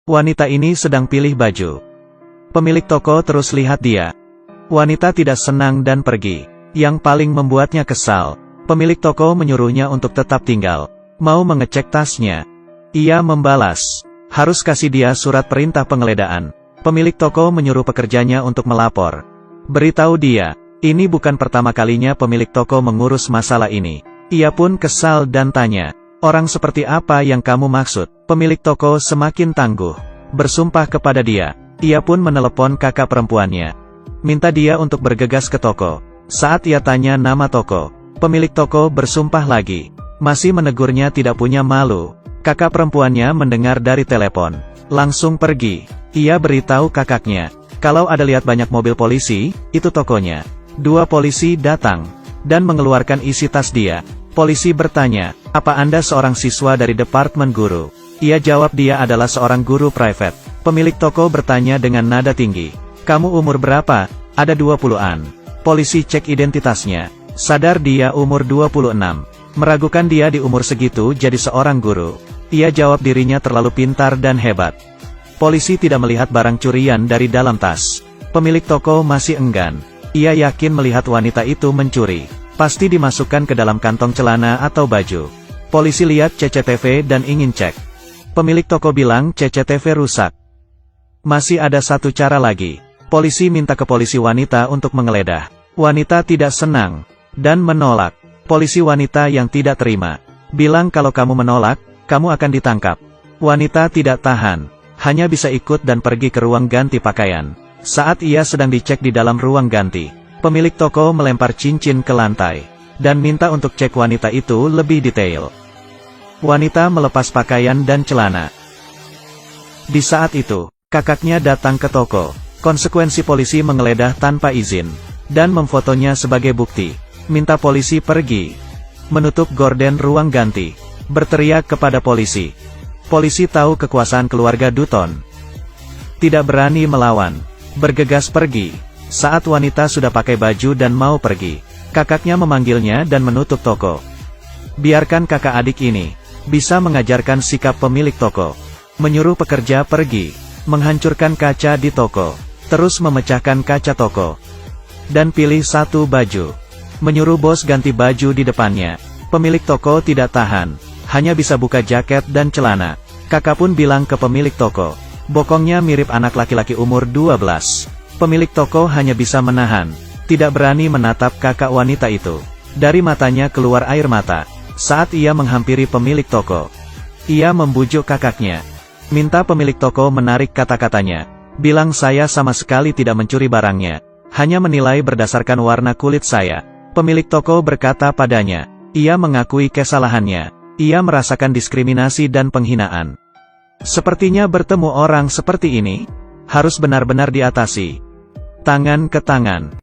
Wanita ini sedang pilih baju. Pemilik toko terus lihat dia. Wanita tidak senang dan pergi. Yang paling membuatnya kesal, pemilik toko menyuruhnya untuk tetap tinggal. Mau mengecek tasnya. Ia membalas, harus kasih dia surat perintah penggeledahan. Pemilik toko menyuruh pekerjanya untuk melapor. Beritahu dia, ini bukan pertama kalinya pemilik toko mengurus masalah ini. Ia pun kesal dan tanya, orang seperti apa yang kamu maksud? Pemilik toko semakin tangguh, bersumpah kepada dia. Ia pun menelepon kakak perempuannya. Minta dia untuk bergegas ke toko. Saat ia tanya nama toko, pemilik toko bersumpah lagi. Masih menegurnya tidak punya malu. Kakak perempuannya mendengar dari telepon. Langsung pergi. Ia beritahu kakaknya, kalau ada lihat banyak mobil polisi, itu tokonya. 2 polisi datang, dan mengeluarkan isi tas dia. Polisi bertanya, apa Anda seorang siswa dari Departemen Guru? Ia jawab dia adalah seorang guru private. Pemilik toko bertanya dengan nada tinggi, kamu umur berapa? Ada 20-an. Polisi cek identitasnya. Sadar dia umur 26. Meragukan dia di umur segitu jadi seorang guru. Ia jawab dirinya terlalu pintar dan hebat. Polisi tidak melihat barang curian dari dalam tas. Pemilik toko masih enggan. Ia yakin melihat wanita itu mencuri. Pasti dimasukkan ke dalam kantong celana atau baju. Polisi lihat CCTV dan ingin cek. Pemilik toko bilang CCTV rusak. Masih ada satu cara lagi. Polisi minta ke polisi wanita untuk menggeledah. Wanita tidak senang dan menolak. Polisi wanita yang tidak terima bilang kalau kamu menolak, kamu akan ditangkap. Wanita tidak tahan, hanya bisa ikut dan pergi ke ruang ganti pakaian. Saat ia sedang dicek di dalam ruang ganti, pemilik toko melempar cincin ke lantai dan minta untuk cek wanita itu lebih detail. Wanita melepas pakaian dan celana. Di saat itu, kakaknya datang ke toko. Konsekuensi polisi menggeledah tanpa izin dan memfotonya sebagai bukti. Minta polisi pergi. Menutup gorden ruang ganti. Berteriak kepada polisi. Polisi tahu kekuasaan keluarga Dutton. Tidak berani melawan. Bergegas pergi. Saat wanita sudah pakai baju dan mau pergi, kakaknya memanggilnya dan menutup toko. Biarkan kakak adik ini bisa mengajarkan sikap pemilik toko. Menyuruh pekerja pergi, menghancurkan kaca di toko, terus memecahkan kaca toko, dan pilih satu baju. Menyuruh bos ganti baju di depannya. Pemilik toko tidak tahan, hanya bisa buka jaket dan celana. Kakak pun bilang ke pemilik toko, bokongnya mirip anak laki-laki umur 12. Pemilik toko hanya bisa menahan, tidak berani menatap kakak wanita itu. Dari matanya keluar air mata. Saat ia menghampiri pemilik toko, ia membujuk kakaknya. Minta pemilik toko menarik kata-katanya. Bilang saya sama sekali tidak mencuri barangnya. Hanya menilai berdasarkan warna kulit saya. Pemilik toko berkata padanya, ia mengakui kesalahannya. Ia merasakan diskriminasi dan penghinaan. Sepertinya bertemu orang seperti ini, harus benar-benar diatasi. Tangan ke tangan.